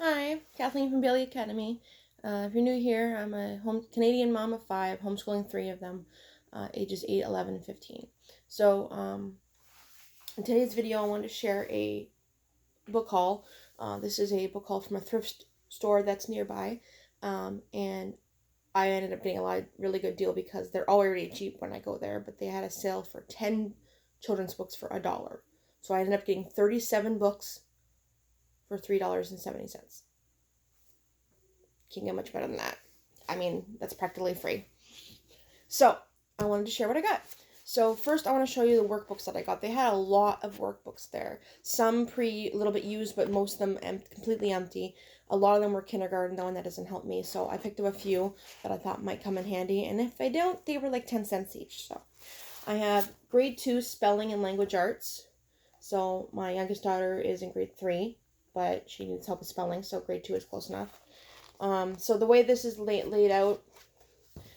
Hi, Kathleen from Bailey Academy. If you're new here, I'm a Canadian mom of 5, homeschooling 3 of them, ages 8, 11, and 15. So, in today's video, I wanted to share a book haul. This is a book haul from a thrift store that's nearby, and I ended up getting a really good deal because they're already cheap when I go there, but they had a sale for 10 children's books for $1. So I ended up getting 37 books for $3.70. Can't get much better than that. I mean, that's practically free. So, I wanted to share what I got. So, first I want to show you the workbooks that I got. They had a lot of workbooks there. Some a little bit used, but most of them completely empty. A lot of them were kindergarten, though, and that doesn't help me. So, I picked up a few that I thought might come in handy. And if they don't, they were like 10 cents each. So, I have grade 2 spelling and language arts. So, my youngest daughter is in grade 3, but she needs help with spelling, so grade 2 is close enough. So the way this is laid out,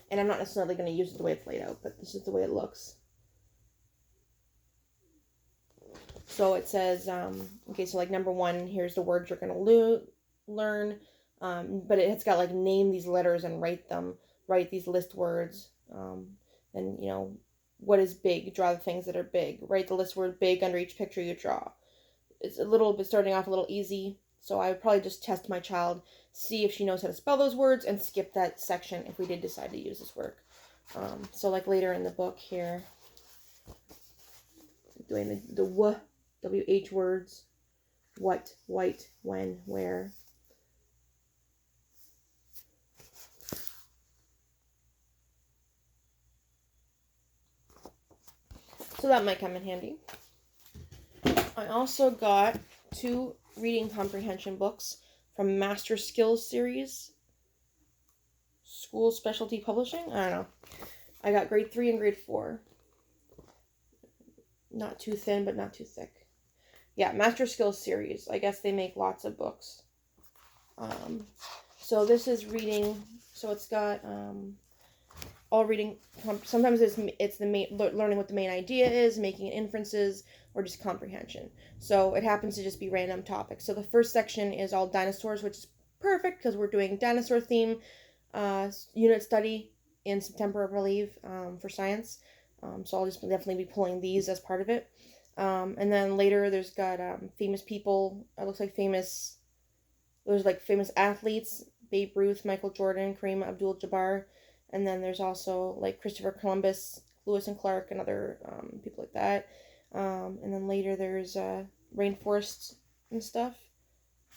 and I'm not necessarily going to use it the way it's laid out, but this is the way it looks. So it says, okay, so like number 1, here's the words you're going to learn, but it's got like name these letters and write these list words, and you know, what is big, draw the things that are big, write the list word big under each picture you draw. It's a little bit starting off a little easy. So I would probably just test my child, see if she knows how to spell those words, and skip that section if we did decide to use this work. So like later in the book here, doing the WH words, what, white, when, where. So that might come in handy. I also got 2 reading comprehension books from Master Skills series, School Specialty Publishing. I don't know. I got grade 3 and grade 4. Not too thin, but not too thick. Yeah, Master Skills series. I guess they make lots of books. So this is reading. So it's got all reading. Sometimes it's the main learning what the main idea is, making inferences, or just comprehension. So it happens to just be random topics. So the first section is all dinosaurs, which is perfect because we're doing dinosaur theme unit study in September, I believe, for science. So I'll just definitely be pulling these as part of it. And then later there's got famous people. It looks like famous athletes: Babe Ruth, Michael Jordan, Kareem Abdul-Jabbar. And then there's also like Christopher Columbus, Lewis and Clark, and other people like that. And then later there's rainforests and stuff.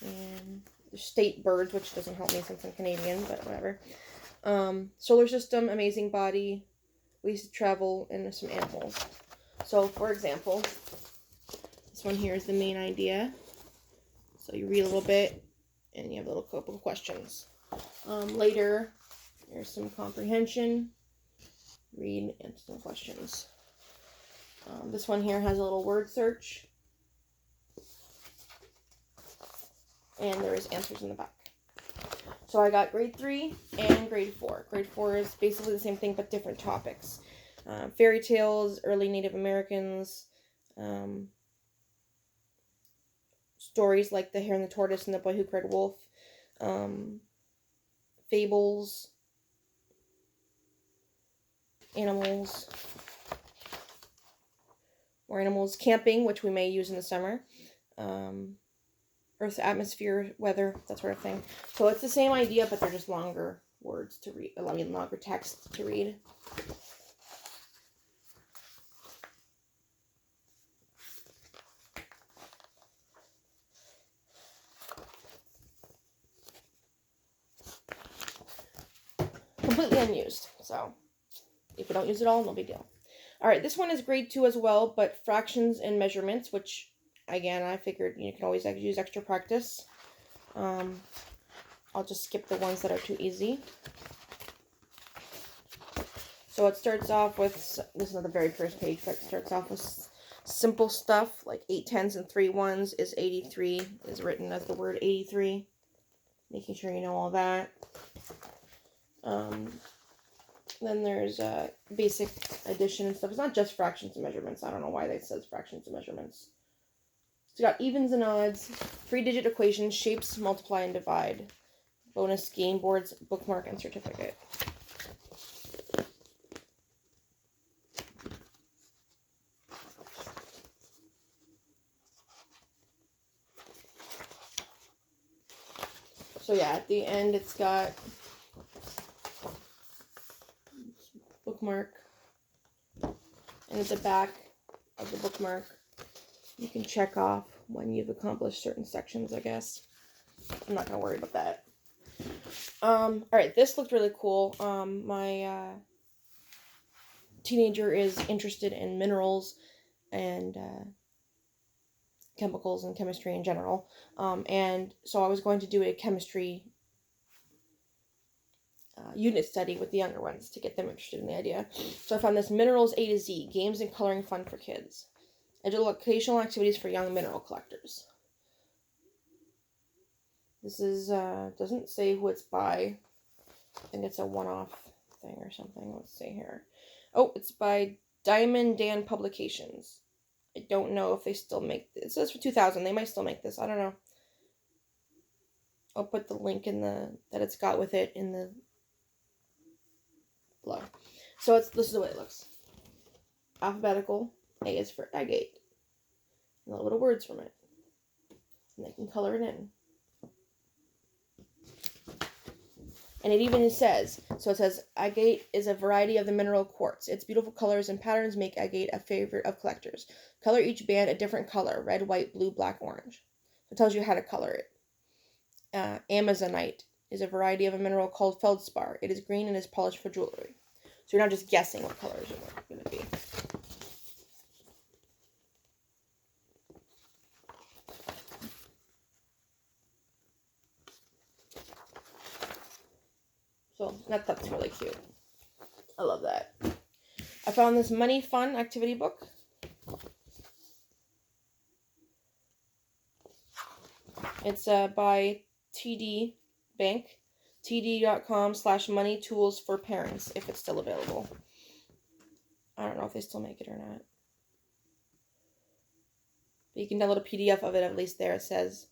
And there's state birds, which doesn't help me since I'm Canadian, but whatever. Solar system, amazing body, ways to travel, and some animals. So, for example, this one here is the main idea. So you read a little bit, and you have a little couple of questions. Later, there's some comprehension, read, and some questions. This one here has a little word search, and there is answers in the back. So I got grade 3 and grade 4. Grade 4 is basically the same thing, but different topics. Fairy tales, early Native Americans, stories like The Hare and the Tortoise and the Boy Who Cried Wolf, fables, animals, more animals, camping, which we may use in the summer, Earth's atmosphere, weather, that sort of thing. So it's the same idea, but they're just longer words to read, longer text to read. Completely unused, so if we don't use it all, no big deal. Alright, this one is grade 2 as well, but fractions and measurements, which, again, I figured you can always use extra practice. I'll just skip the ones that are too easy. So it starts off with, this is not the very first page, but it starts off with simple stuff, like 8 tens and 3 ones is 83, is written as the word 83. Making sure you know all that. Then there's basic addition and stuff. It's not just fractions and measurements. I don't know why that says fractions and measurements. It's got evens and odds, 3-digit equations, shapes, multiply and divide. Bonus game boards, bookmark, and certificate. So yeah, at the end it's got bookmark, and at the back of the bookmark you can check off when you've accomplished certain sections, I guess. I'm not going to worry about that. Alright, this looked really cool. My teenager is interested in minerals and chemicals and chemistry in general. And so I was going to do a chemistry unit study with the younger ones to get them interested in the idea. So I found this Minerals A to Z, Games and Coloring Fun for Kids. Educational activities for young mineral collectors. This is, doesn't say who it's by. I think it's a one-off thing or something. Let's see here. Oh, it's by Diamond Dan Publications. I don't know if they still make this. It says for 2000. They might still make this. I don't know. I'll put the link in the, that it's got with it in the below. So this is the way it looks. Alphabetical. A is for agate. And the little words from it. And they can color it in. And it even says, so it says, agate is a variety of the mineral quartz. Its beautiful colors and patterns make agate a favorite of collectors. Color each band a different color, red, white, blue, black, orange. It tells you how to color it. Amazonite is a variety of a mineral called feldspar. It is green and is polished for jewelry. So you're not just guessing what colors are going to be. So that's really cute. I love that. I found this Money Fun activity book. It's by TD Bank. TD.com/money tools for parents, if it's still available. I don't know if they still make it or not. But you can download a PDF of it, at least there it says.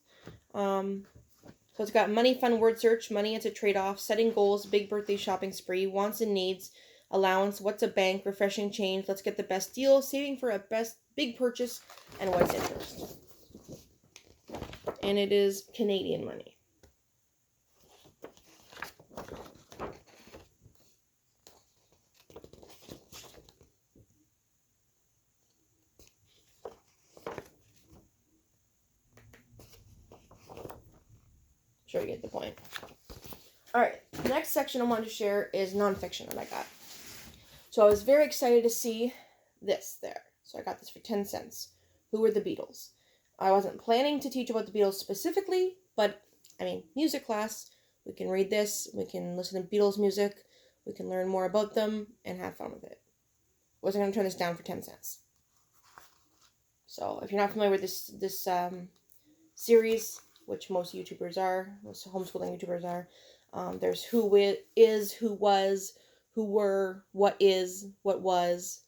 So it's got money, fun, word search, money, it's a trade-off, setting goals, big birthday shopping spree, wants and needs, allowance, what's a bank, refreshing change, let's get the best deal, saving for a best big purchase, and what's interest. And it is Canadian money. Sure you get the point. Alright, the next section I wanted to share is nonfiction that I got. So I was very excited to see this there. So I got this for 10 cents. Who were the Beatles? I wasn't planning to teach about the Beatles specifically, but, I mean, music class, we can read this, we can listen to Beatles music, we can learn more about them, and have fun with it. I wasn't going to turn this down for 10 cents. So if you're not familiar with this series, which most YouTubers are, most homeschooling YouTubers are, there's who is, who was, who were, what is, what was,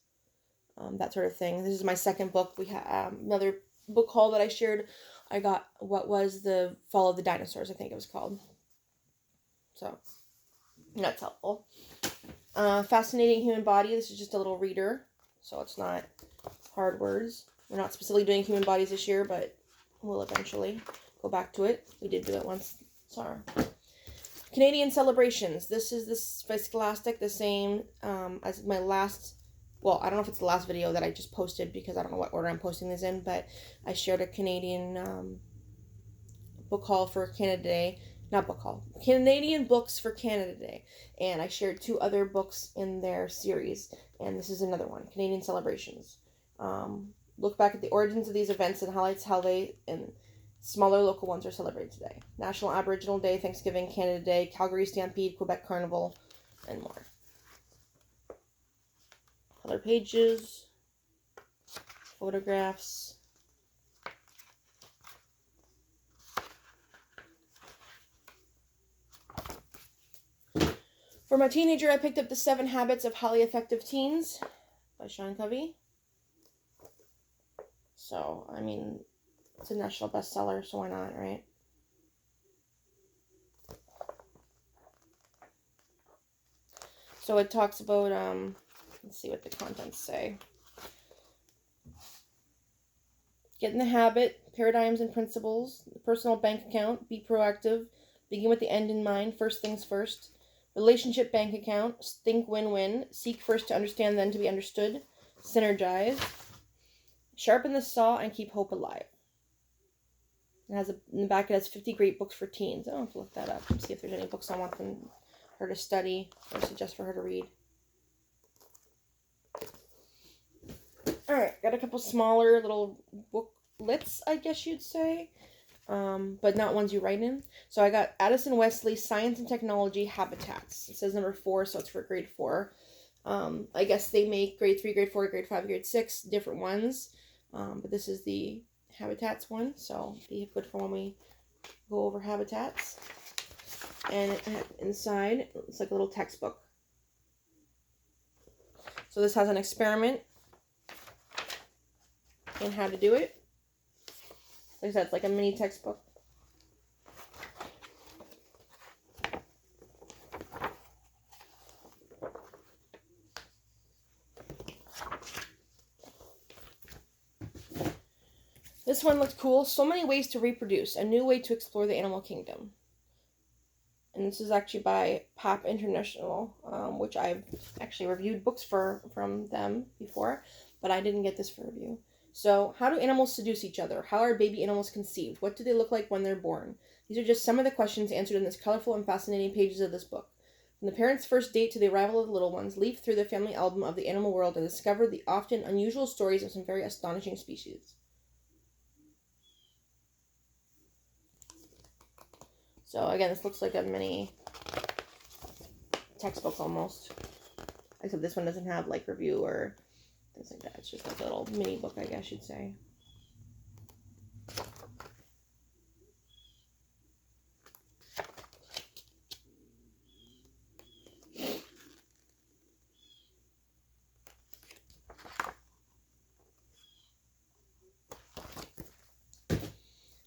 that sort of thing. This is my second book. We have another book haul that I shared. I got what was the Fall of the Dinosaurs, I think it was called. So, that's helpful. Fascinating Human Body. This is just a little reader, so it's not hard words. We're not specifically doing human bodies this year, but we'll eventually go back to it. We did do it once. Sorry. Canadian Celebrations. This is this by Scholastic, the same as my last, well, I don't know if it's the last video that I just posted because I don't know what order I'm posting these in, but I shared a Canadian book haul for Canada Day. Not book haul. Canadian Books for Canada Day. And I shared 2 other books in their series. And this is another one. Canadian Celebrations. Look back at the origins of these events and highlights how they and smaller local ones are celebrated today. National Aboriginal Day, Thanksgiving, Canada Day, Calgary Stampede, Quebec Carnival, and more. Color pages, photographs. For my teenager, I picked up The 7 Habits of Highly Effective Teens by Covey. So, I mean, It's a national bestseller, so why not, right? So it talks about, let's see what the contents say. Get in the habit, paradigms and principles, the personal bank account, be proactive, begin with the end in mind, first things first. Relationship bank account, think win-win, seek first to understand, then to be understood, synergize, sharpen the saw, and keep hope alive. It has in the back, it has 50 great books for teens. I'll have to look that up and see if there's any books I want her to study or suggest for her to read. Alright, got a couple smaller little booklets, I guess you'd say. But not ones you write in. So I got Addison Wesley, Science and Technology Habitats. It says number 4, so it's for grade 4. I guess they make grade 3, grade 4, grade 5, grade 6, different ones. But this is the Habitats one, so be good for when we go over habitats. And inside, it's like a little textbook. So this has an experiment in how to do it. Like I said, it's like a mini textbook. This one looked cool. So many ways to reproduce. A new way to explore the animal kingdom. And this is actually by Pop International, which I've actually reviewed books from them before, but I didn't get this for review. So, how do animals seduce each other? How are baby animals conceived? What do they look like when they're born? These are just some of the questions answered in this colorful and fascinating pages of this book. From the parents' first date to the arrival of the little ones, leaf through the family album of the animal world and discover the often unusual stories of some very astonishing species. So again, this looks like a mini textbook almost. Except this one doesn't have like review or things like that. It's just like a little mini book, I guess you'd say.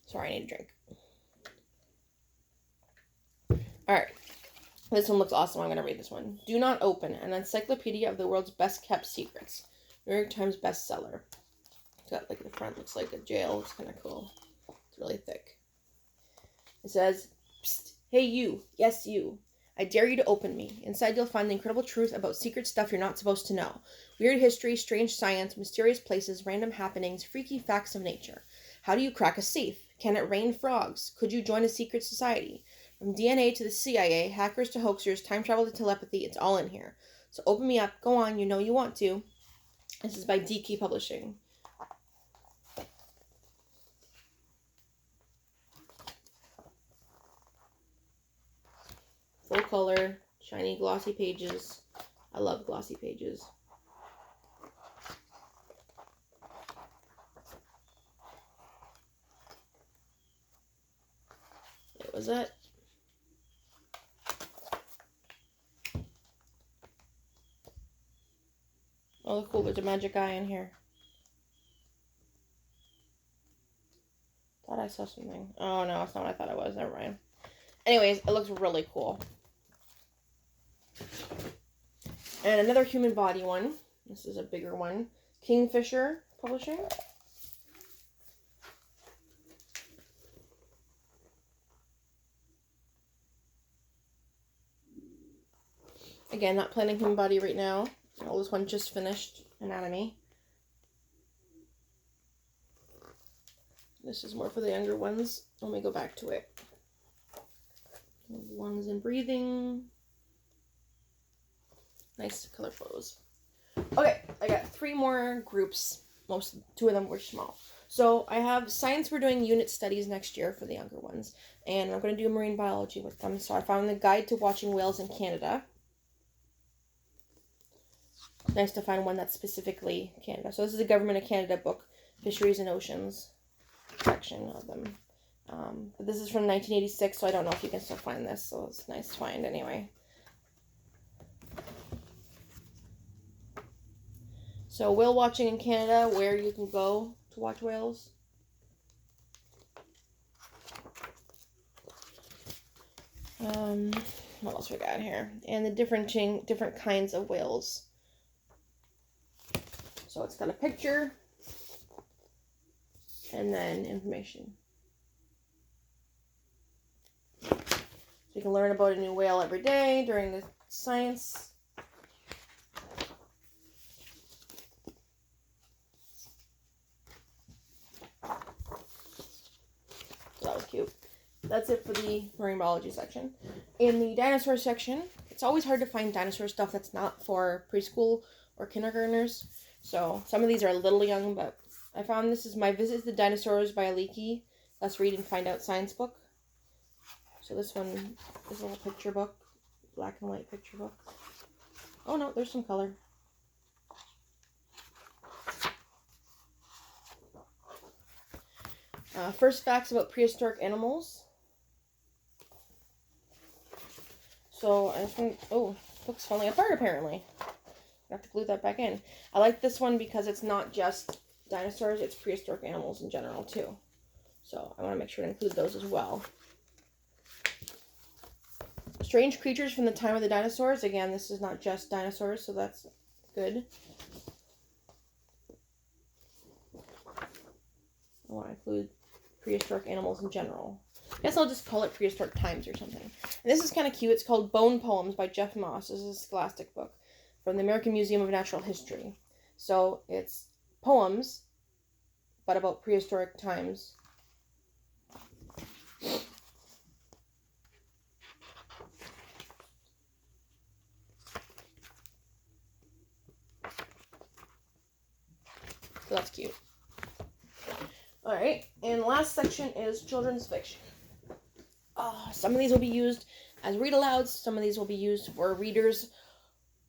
Sorry, I need a drink. Alright. This one looks awesome. I'm going to read this one. Do Not Open, an encyclopedia of the world's best kept secrets. New York Times bestseller. It's got like the front looks like a jail. It's kind of cool. It's really thick. It says, "Psst, hey you, yes you. I dare you to open me. Inside you'll find the incredible truth about secret stuff you're not supposed to know. Weird history, strange science, mysterious places, random happenings, freaky facts of nature. How do you crack a safe? Can it rain frogs? Could you join a secret society? From DNA to the CIA, hackers to hoaxers, time travel to telepathy, it's all in here. So open me up. Go on, you know you want to." This is by DK Publishing. Full color, shiny, glossy pages. I love glossy pages. What was that? Oh, cool, there's a magic eye in here. Thought I saw something. Oh, no, it's not what I thought it was. Never mind. Anyways, it looks really cool. And another human body one. This is a bigger one. Kingfisher Publishing. Again, not planning human body right now. Oh, this one just finished anatomy. This is more for the younger ones. Let me go back to it. Lungs and breathing. Nice color photos. Okay, I got 3 more groups. 2 of them were small. So I have science. We're doing unit studies next year for the younger ones. And I'm going to do marine biology with them. So I found the Guide to Watching Whales in Canada. Nice to find one that's specifically Canada. So this is a Government of Canada book, Fisheries and Oceans section of them. But this is from 1986, so I don't know if you can still find this. So it's nice to find anyway. So whale watching in Canada, where you can go to watch whales. What else we got here? And the different kinds of whales. So it's got a picture and then information. So you can learn about a new whale every day during the science. So that was cute. That's it for the marine biology section. In the dinosaur section, it's always hard to find dinosaur stuff that's not for preschool or kindergartners. So some of these are a little young, but I found this is My Visit to the Dinosaurs by Aliki. Let's Read and Find Out science book. So this one is a little picture book, black and white picture book. Oh no, there's some color. First facts about prehistoric animals. So I just want, oh, book's falling apart apparently. I have to glue that back in. I like this one because it's not just dinosaurs, it's prehistoric animals in general too. So I want to make sure to include those as well. Strange creatures from the time of the dinosaurs. Again, this is not just dinosaurs, so that's good. I want to include prehistoric animals in general. I guess I'll just call it Prehistoric Times or something. And this is kind of cute. It's called Bone Poems by Jeff Moss. This is a scholastic book from the American Museum of Natural History. So it's poems, but about prehistoric times. So that's cute. Alright, and the last section is children's fiction. Some of these will be used as read-alouds. Some of these will be used for readers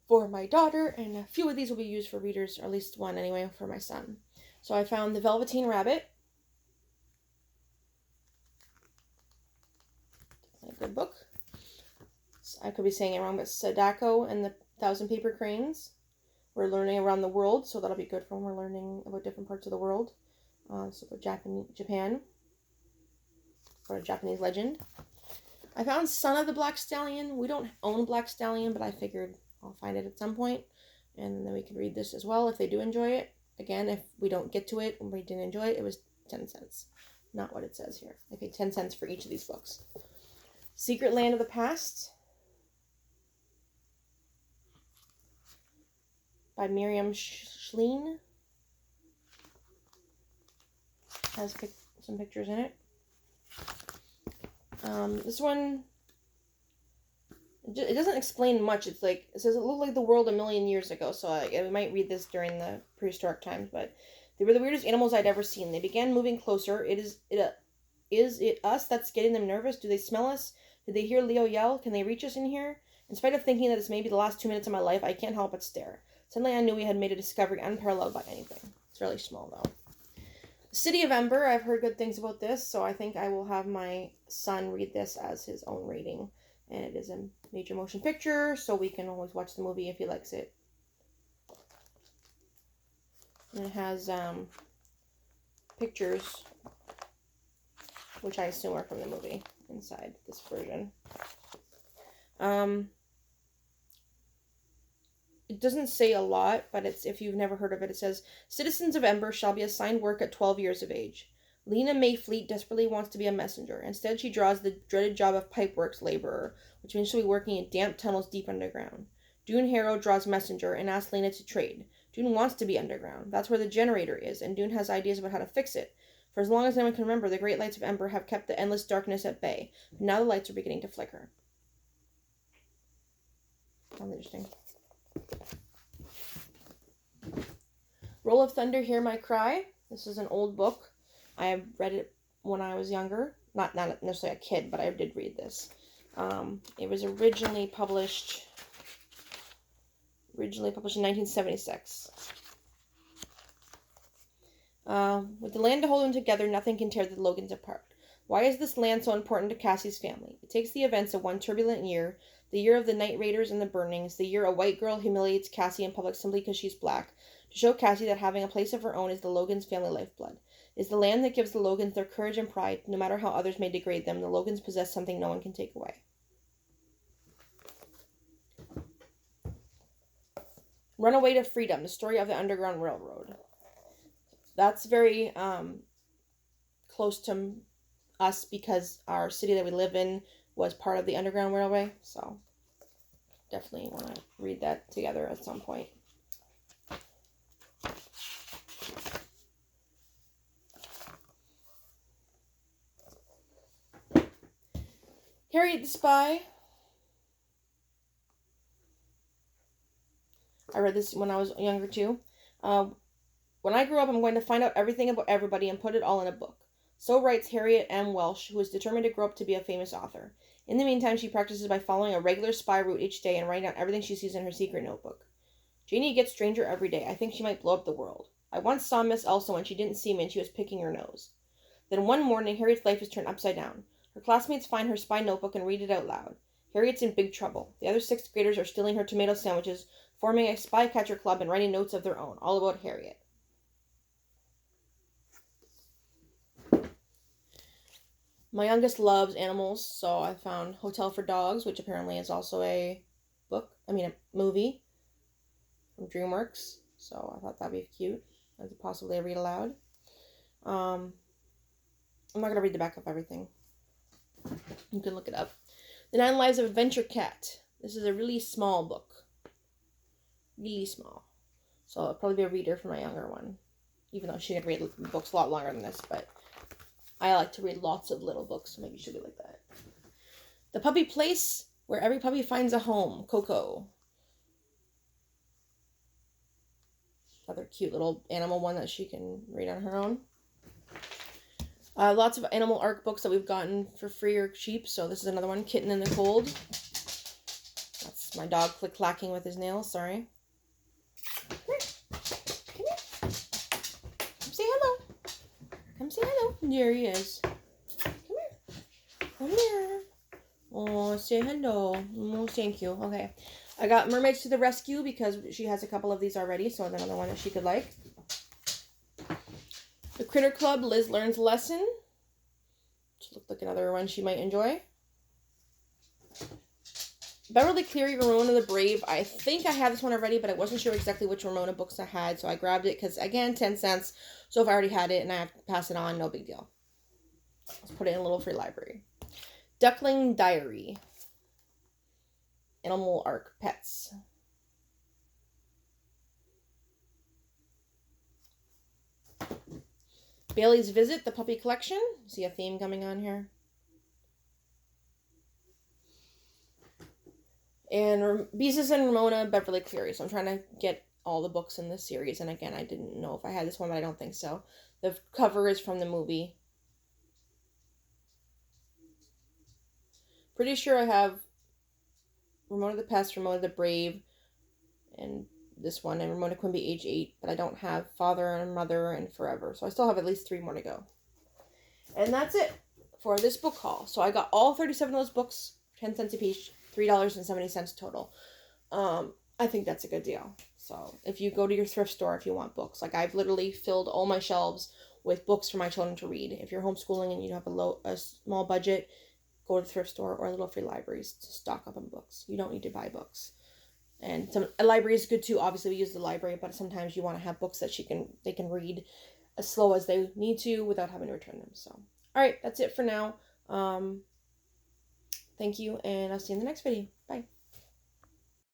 for my daughter, and a few of these will be used for readers, or at least one anyway, for my son. So I found The Velveteen Rabbit. Definitely a good book. I could be saying it wrong, but Sadako and the Thousand Paper Cranes. We're learning around the world, so that'll be good for when we're learning about different parts of the world. So about Japan, or a Japanese legend. I found Son of the Black Stallion. We don't own Black Stallion, but I figured I'll find it at some point, and then we can read this as well if they do enjoy it. Again, if we don't get to it and we didn't enjoy it, it was 10 cents. Not what it says here. I paid 10 cents for each of these books. Secret Land of the Past by Miriam Schleen. Has some pictures in it. This one, it doesn't explain much. It's like, it says it looked like the world a million years ago, so we might read this during the prehistoric times, but they were the weirdest animals I'd ever seen. They began moving closer. Is it us that's getting them nervous? Do they smell us? Did they hear Leo yell? Can they reach us in here? In spite of thinking that it's maybe the last 2 minutes of my life, I can't help but stare. Suddenly I knew we had made a discovery unparalleled by anything. It's really small though. City of Ember, I've heard good things about this, so I think I will have my son read this as his own reading. And it is a major motion picture, so we can always watch the movie if he likes it. And it has pictures, which I assume are from the movie, inside this version. It doesn't say a lot, but it's, if you've never heard of it, it says, Citizens of Ember shall be assigned work at 12 years of age. Lena Mayfleet desperately wants to be a messenger. Instead, she draws the dreaded job of pipeworks laborer, which means she'll be working in damp tunnels deep underground. Dune Harrow draws messenger and asks Lena to trade. Dune wants to be underground. That's where the generator is, and Dune has ideas about how to fix it. For as long as anyone can remember, the great lights of Ember have kept the endless darkness at bay. But now the lights are beginning to flicker. Sounds interesting. Roll of Thunder, Hear My Cry. This is an old book. I have read it when I was younger. Not necessarily a kid, but I did read this. It was originally published in 1976. With the land to hold them together, nothing can tear the Logans apart. Why is this land so important to Cassie's family? It takes the events of one turbulent year, the year of the Night Raiders and the burnings, the year a white girl humiliates Cassie in public simply because she's black, to show Cassie that having a place of her own is the Logans' family lifeblood. It is the land that gives the Logans their courage and pride. No matter how others may degrade them, the Logans possess something no one can take away. Runaway to Freedom, the story of the Underground Railroad. That's very close to us because our city that we live in was part of the Underground Railway. So definitely want to read that together at some point. Harriet the Spy. I read this when I was younger too. When I grow up, I'm going to find out everything about everybody and put it all in a book. So writes Harriet M. Welsh, who is determined to grow up to be a famous author. In the meantime, she practices by following a regular spy route each day and writing down everything she sees in her secret notebook. Janie gets stranger every day. I think she might blow up the world. I once saw Miss Elsa when she didn't see me and she was picking her nose. Then one morning, Harriet's life is turned upside down. Her classmates find her spy notebook and read it out loud. Harriet's in big trouble. The other 6th graders are stealing her tomato sandwiches, forming a spy catcher club, and writing notes of their own, all about Harriet. My youngest loves animals, so I found Hotel for Dogs, which apparently is also a movie from DreamWorks. So I thought that'd be cute as possibly a read aloud. I'm not going to read the back of everything. You can look it up. The 9 Lives of Adventure Cat. This is a really small book. Really small. So it'll probably be a reader for my younger one. Even though she could read books a lot longer than this, but I like to read lots of little books, so maybe she'll be like that. The Puppy Place, where every puppy finds a home. Coco. Another cute little animal one that she can read on her own. Lots of animal arc books that we've gotten for free or cheap. So this is another one, Kitten in the Cold. That's my dog click-clacking with his nails, sorry. Come here. Come here. Come say hello. Come say hello. There he is. Come here. Come here. Oh, say hello. Oh, thank you. Okay. I got Mermaids to the Rescue because she has a couple of these already. So another one that she could like. The Critter Club, Liz Learns a Lesson. Which looks like another one she might enjoy. Beverly Cleary, Ramona the Brave. I think I had this one already, but I wasn't sure exactly which Ramona books I had, so I grabbed it because, again, 10 cents. So if I already had it and I have to pass it on, no big deal. Let's put it in a little free library. Duckling Diary. Animal Arc Pets. Bailey's Visit, the Puppy Collection. See a theme coming on here. And Beezus and Ramona, Beverly Cleary. So I'm trying to get all the books in this series. And again, I didn't know if I had this one, but I don't think so. The cover is from the movie. Pretty sure I have Ramona the Pest, Ramona the Brave, and this one, and Ramona Quimby, age 8, but I don't have Father and Mother and Forever. So I still have at least 3 more to go. And that's it for this book haul. So I got all 37 of those books, 10 cents a piece, $3.70 total. I think that's a good deal. So if you go to your thrift store, if you want books, like I've literally filled all my shelves with books for my children to read. If you're homeschooling and you have a small budget, go to the thrift store or little free libraries to stock up on books. You don't need to buy books. And a library is good too. Obviously, we use the library, but sometimes you want to have books that they can read as slow as they need to without having to return them. So, all right, that's it for now. Thank you, and I'll see you in the next video. Bye.